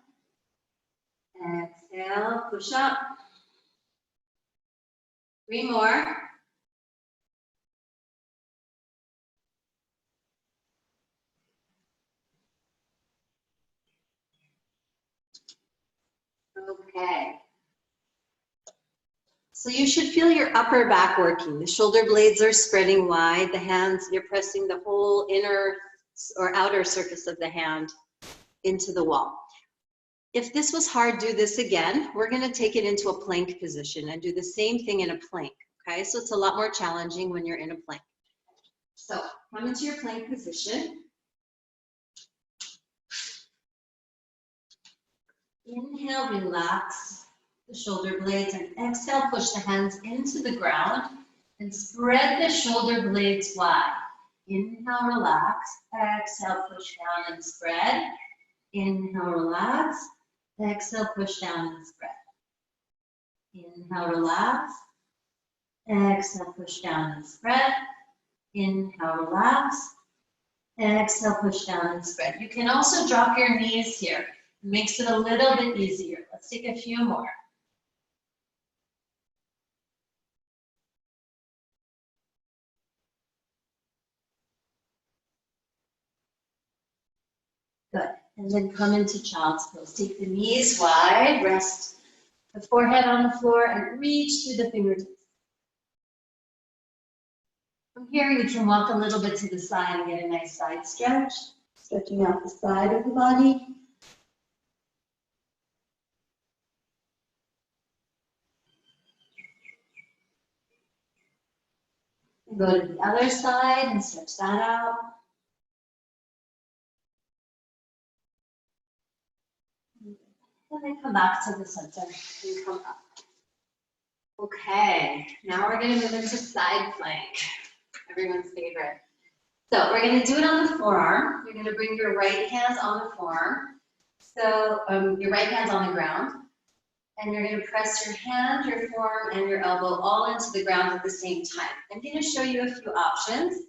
exhale, push up. 3 more. Okay. So you should feel your upper back working. The shoulder blades are spreading wide. The hands, you're pressing the whole inner or outer surface of the hand into the wall. If this was hard, do this again. We're going to take it into a plank position and do the same thing in a plank. Okay, so it's a lot more challenging when you're in a plank. So come into your plank position. Inhale, relax the shoulder blades, and exhale, push the hands into the ground and spread the shoulder blades wide. Inhale, relax. Exhale, push down and spread. Inhale, relax. Exhale, push down and spread. Inhale, relax. Exhale, push down and spread. Inhale, relax. Exhale, push down and spread. You can also drop your knees here. It makes it a little bit easier. Let's take a few more. Good. And then come into child's pose. Take the knees wide, rest the forehead on the floor, and reach through the fingertips. From here, you can walk a little bit to the side and get a nice side stretch, stretching out the side of the body. And go to the other side and stretch that out. And then come back to the center and come up. Okay, now we're going to move into side plank, everyone's favorite. So we're going to do it on the forearm. You're going to bring your right hands on the forearm. So your right hand's on the ground. And you're going to press your hand, your forearm, and your elbow all into the ground at the same time. I'm going to show you a few options.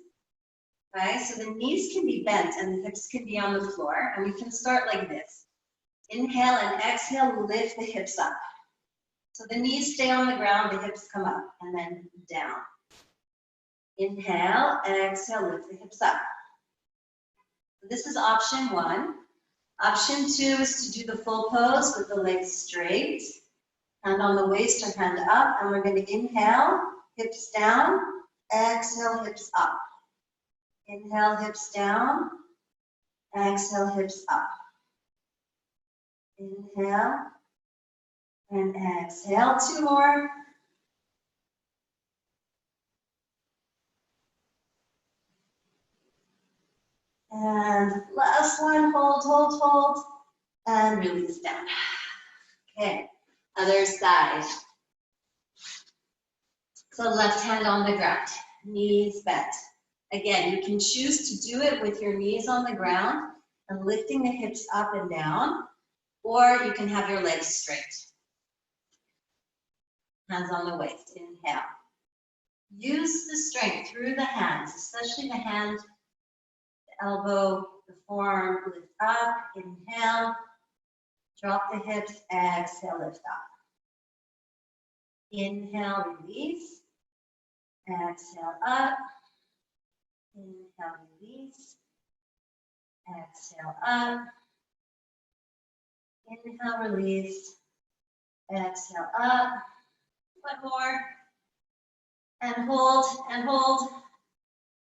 Okay, so the knees can be bent and the hips can be on the floor. And we can start like this. Inhale and exhale, lift the hips up. So the knees stay on the ground, the hips come up, and then down. Inhale, exhale, lift the hips up. This is option one. Option two is to do the full pose with the legs straight. Hand on the waist or hand up, and we're going to inhale, hips down, exhale, hips up. Inhale, hips down, exhale, hips up. Inhale and exhale. Two more. And last one, hold, hold, hold, and release down. Okay, other side. So left hand on the ground, knees bent. Again, you can choose to do it with your knees on the ground and lifting the hips up and down, or you can have your legs straight. Hands on the waist, inhale. Use the strength through the hands, especially the hand, the elbow, the forearm, lift up, inhale, drop the hips, exhale, lift up. Inhale, release, exhale up, inhale, release, exhale up, inhale, release, exhale up, one more, and hold, and hold,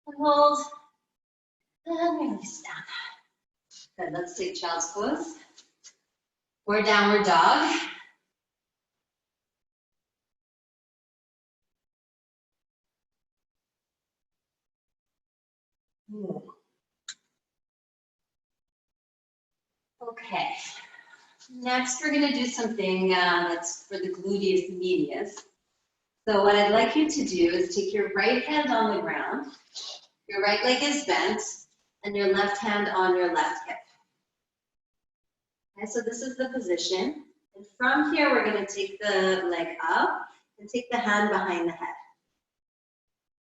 and hold, and release down. Good, let's take child's pose, or downward dog. Okay, next we're going to do something that's for the gluteus medius. So what I'd like you to do is take your right hand on the ground, your right leg is bent, and your left hand on your left hip. Okay, so this is the position. And from here, we're going to take the leg up and take the hand behind the head.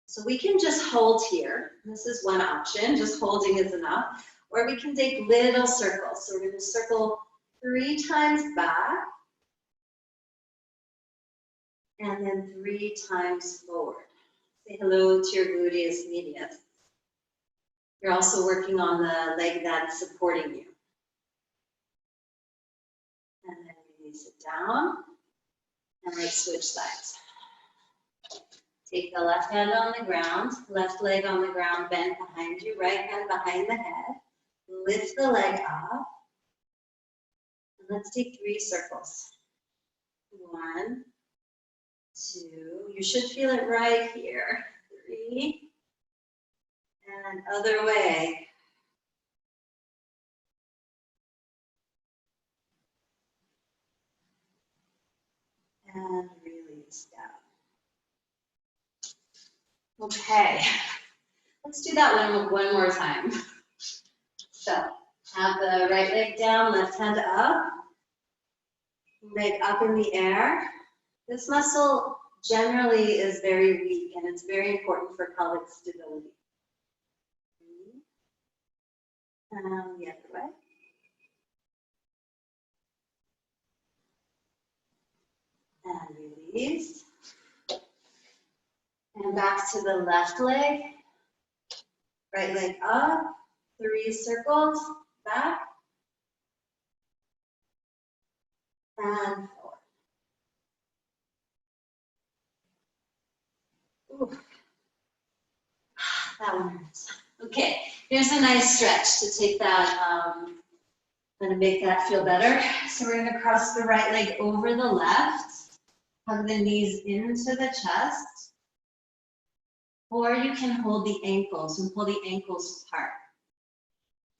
So we can just hold here. This is one option, just holding is enough. Or we can take little circles. So we're going to circle 3 times back and then 3 times forward. Say hello to your gluteus medius. You're also working on the leg that's supporting you. And then release it down. And let's switch sides. Take the left hand on the ground, left leg on the ground, bent behind you, right hand behind the head. Lift the leg up. And let's take 3 circles. 1, 2, you should feel it right here. 3, and other way. And release down. Okay, let's do that one more time. So, have the right leg down, left hand up, leg up in the air. This muscle generally is very weak and it's very important for pelvic stability. And the other way. And release. And back to the left leg. Right leg up, 3 circles, back, and forward. Ooh. That one hurts. Okay, here's a nice stretch to take that, going to make that feel better. So we're going to cross the right leg over the left, hug the knees into the chest, or you can hold the ankles and pull the ankles apart.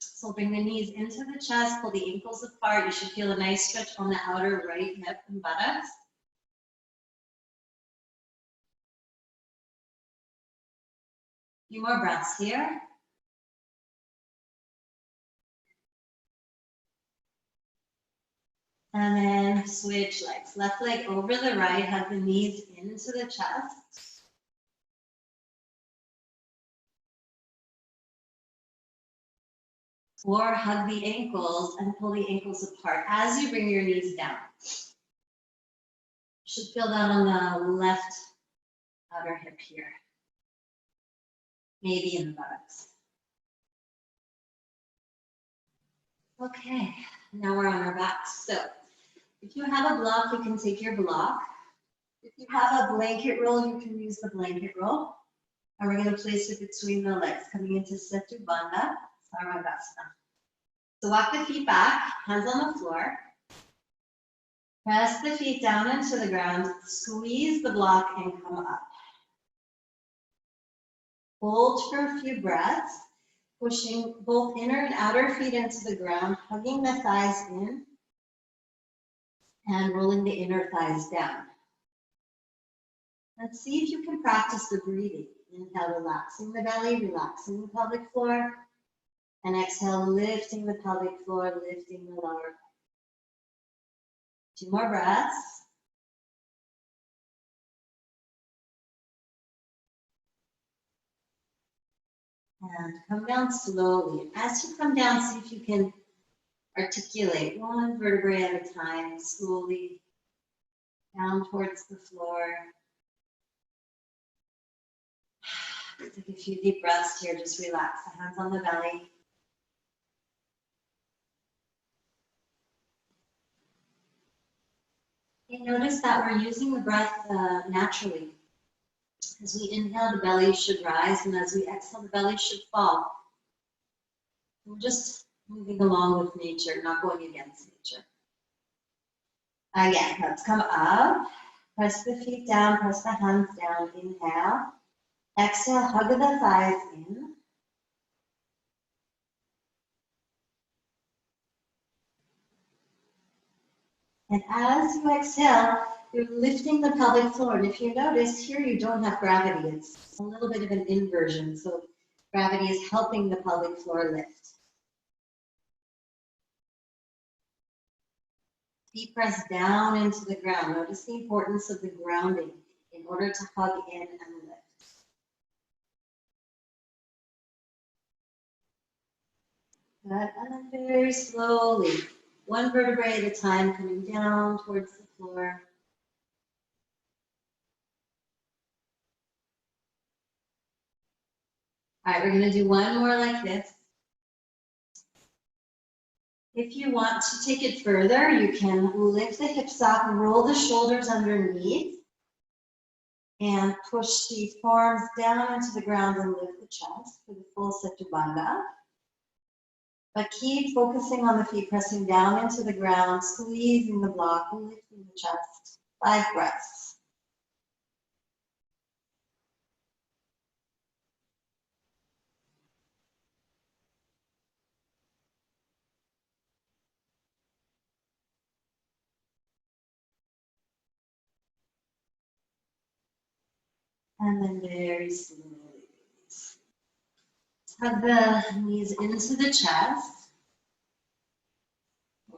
So bring the knees into the chest, pull the ankles apart. You should feel a nice stretch on the outer right hip and buttocks. Few more breaths here. And then switch legs. Left leg over the right, hug the knees into the chest. Or hug the ankles and pull the ankles apart as you bring your knees down. You should feel that on the left outer hip here. Maybe in the buttocks. Okay, now we're on our backs. So if you have a block, you can take your block. If you have a blanket roll, you can use the blanket roll. And we're going to place it between the legs, coming into Setu Bandha, Sarvabhasana. So walk the feet back, hands on the floor. Press the feet down into the ground, squeeze the block and come up. Hold for a few breaths, pushing both inner and outer feet into the ground, hugging the thighs in, and rolling the inner thighs down. Let's see if you can practice the breathing. Inhale, relaxing the belly, relaxing the pelvic floor. And exhale, lifting the pelvic floor, lifting the lower back. 2 more breaths. And come down slowly. As you come down, see if you can articulate 1 vertebrae at a time, slowly down towards the floor. Take a few deep breaths here, just relax the hands on the belly. And notice that we're using the breath naturally. As we inhale, the belly should rise, and as we exhale, the belly should fall. We're just moving along with nature, not going against nature. Again, let's come up. Press the feet down, press the hands down. Inhale. Exhale, hug the thighs in. And as you exhale, you're lifting the pelvic floor. And if you notice, here you don't have gravity. It's a little bit of an inversion. So gravity is helping the pelvic floor lift. Feet press down into the ground. Notice the importance of the grounding in order to hug in and lift. Good. And then very slowly, 1 vertebrae at a time, coming down towards the floor. All right, we're going to do 1 more like this. If you want to take it further, you can lift the hips up, roll the shoulders underneath, and push the forearms down into the ground and lift the chest for the full Setu Bandha. But keep focusing on the feet pressing down into the ground, squeezing the block, lifting the chest. 5 breaths. And then very slowly release. Hug the knees into the chest.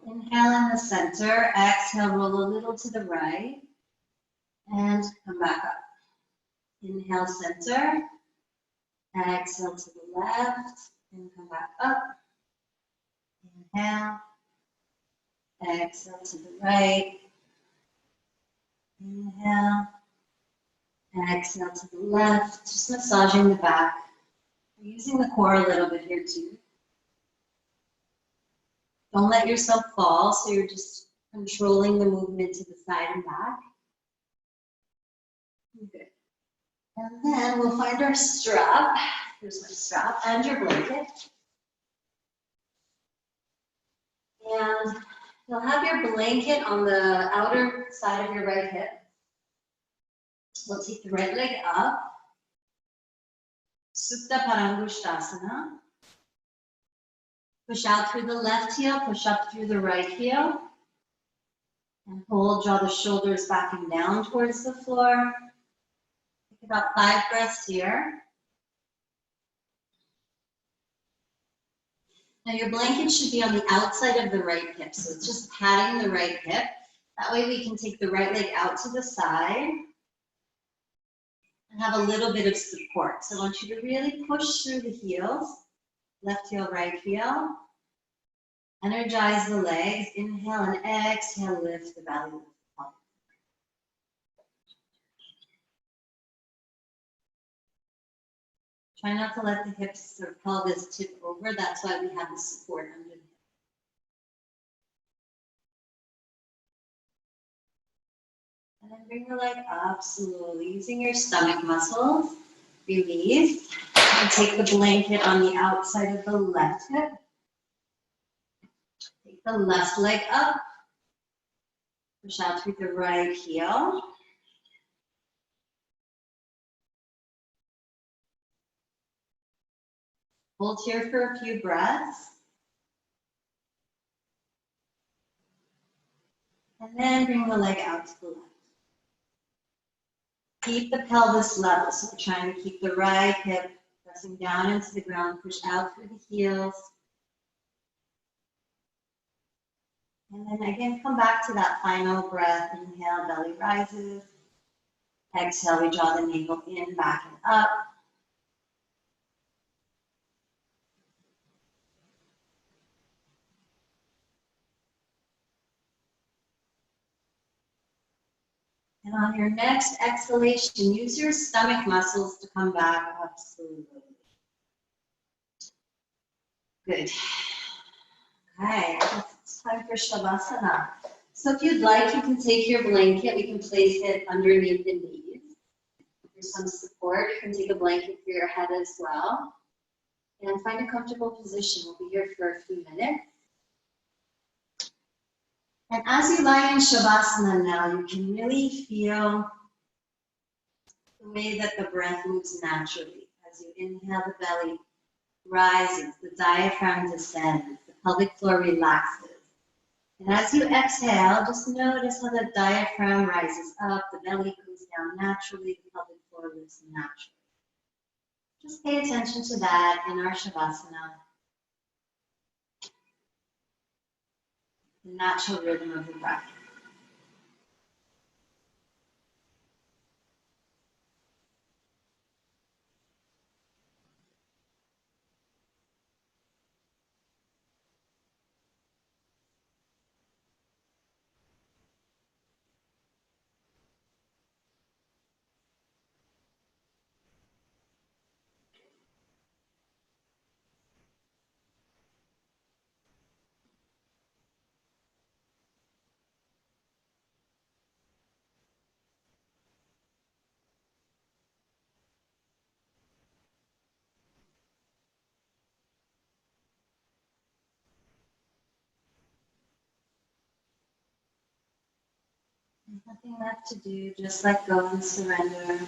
Inhale in the center, exhale, roll a little to the right, and come back up. Inhale, center, exhale to the left, and come back up. Inhale, exhale to the right, inhale, exhale to the left, just massaging the back. We're using the core a little bit here too. Don't let yourself fall, so you're just controlling the movement to the side and back. Good. And then we'll find our strap. Here's my strap and your blanket. And you'll have your blanket on the outer side of your right hip. We'll take the right leg up. Supta Parangushtasana. Push out through the left heel, push up through the right heel. And hold, draw the shoulders back and down towards the floor. Take about 5 breaths here. Now your blanket should be on the outside of the right hip, so it's just patting the right hip. That way we can take the right leg out to the side and have a little bit of support. So I want you to really push through the heels, left heel, right heel. Energize the legs, inhale and exhale, lift the belly, lift the pelvis. Try not to let the hips or pelvis tip over, that's why we have the support underneath. And then bring the leg up slowly, using your stomach muscles, release, and take the blanket on the outside of the left hip. Take the left leg up, push out through the right heel. Hold here for a few breaths. And then bring the leg out to the left. Keep the pelvis level, so we're trying to keep the right hip pressing down into the ground, push out through the heels. And then again, come back to that final breath. Inhale, belly rises. Exhale, we draw the navel in, back and up. And on your next exhalation, use your stomach muscles to come back up slowly. Good. Okay, it's time for Shavasana. So if you'd like, you can take your blanket, we can place it underneath the knees. For some support, you can take a blanket for your head as well. And find a comfortable position. We'll be here for a few minutes. And as you lie in Shavasana now, you can really feel the way that the breath moves naturally. As you inhale, the belly rises, the diaphragm descends, the pelvic floor relaxes. And as you exhale, just notice how the diaphragm rises up, the belly goes down naturally, the pelvic floor lifts naturally. Just pay attention to that in our Shavasana. The natural rhythm of the breath. There's nothing left to do, just let go and surrender.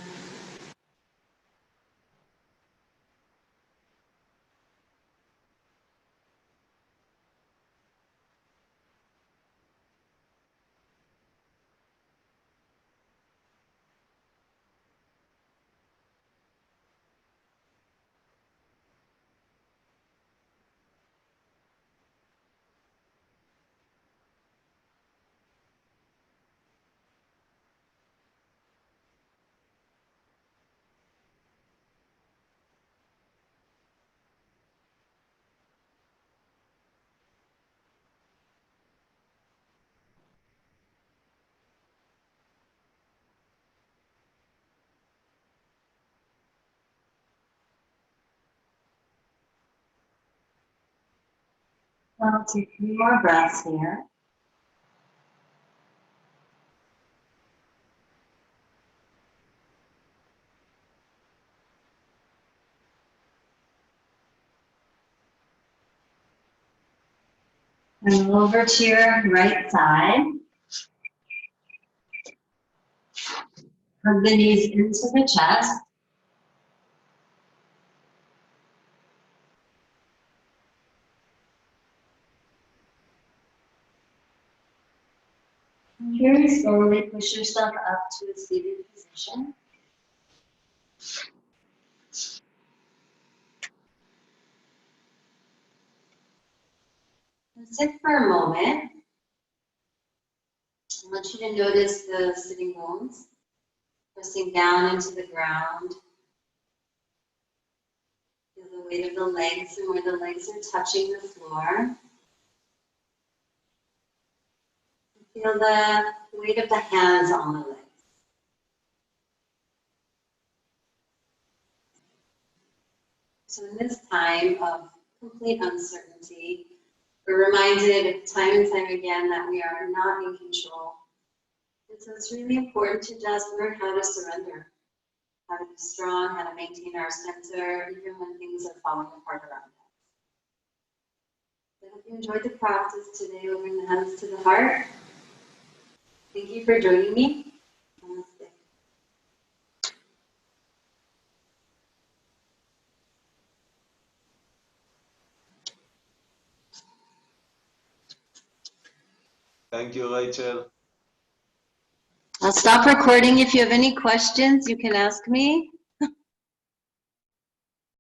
I'll take a few more breaths here. And over to your right side. Hug the knees into the chest. And very slowly push yourself up to a seated position. Sit for a moment. I want you to notice the sitting bones pressing down into the ground. Feel the weight of the legs and where the legs are touching the floor. Feel the weight of the hands on the legs. So in this time of complete uncertainty, we're reminded time and time again that we are not in control. And so it's really important to just learn how to surrender, how to be strong, how to maintain our center, even when things are falling apart around us. I hope you enjoyed the practice today, lowering the hands to the heart. Thank you for joining me. Namaste. Thank you, Rachel. I'll stop recording. If you have any questions, you can ask me.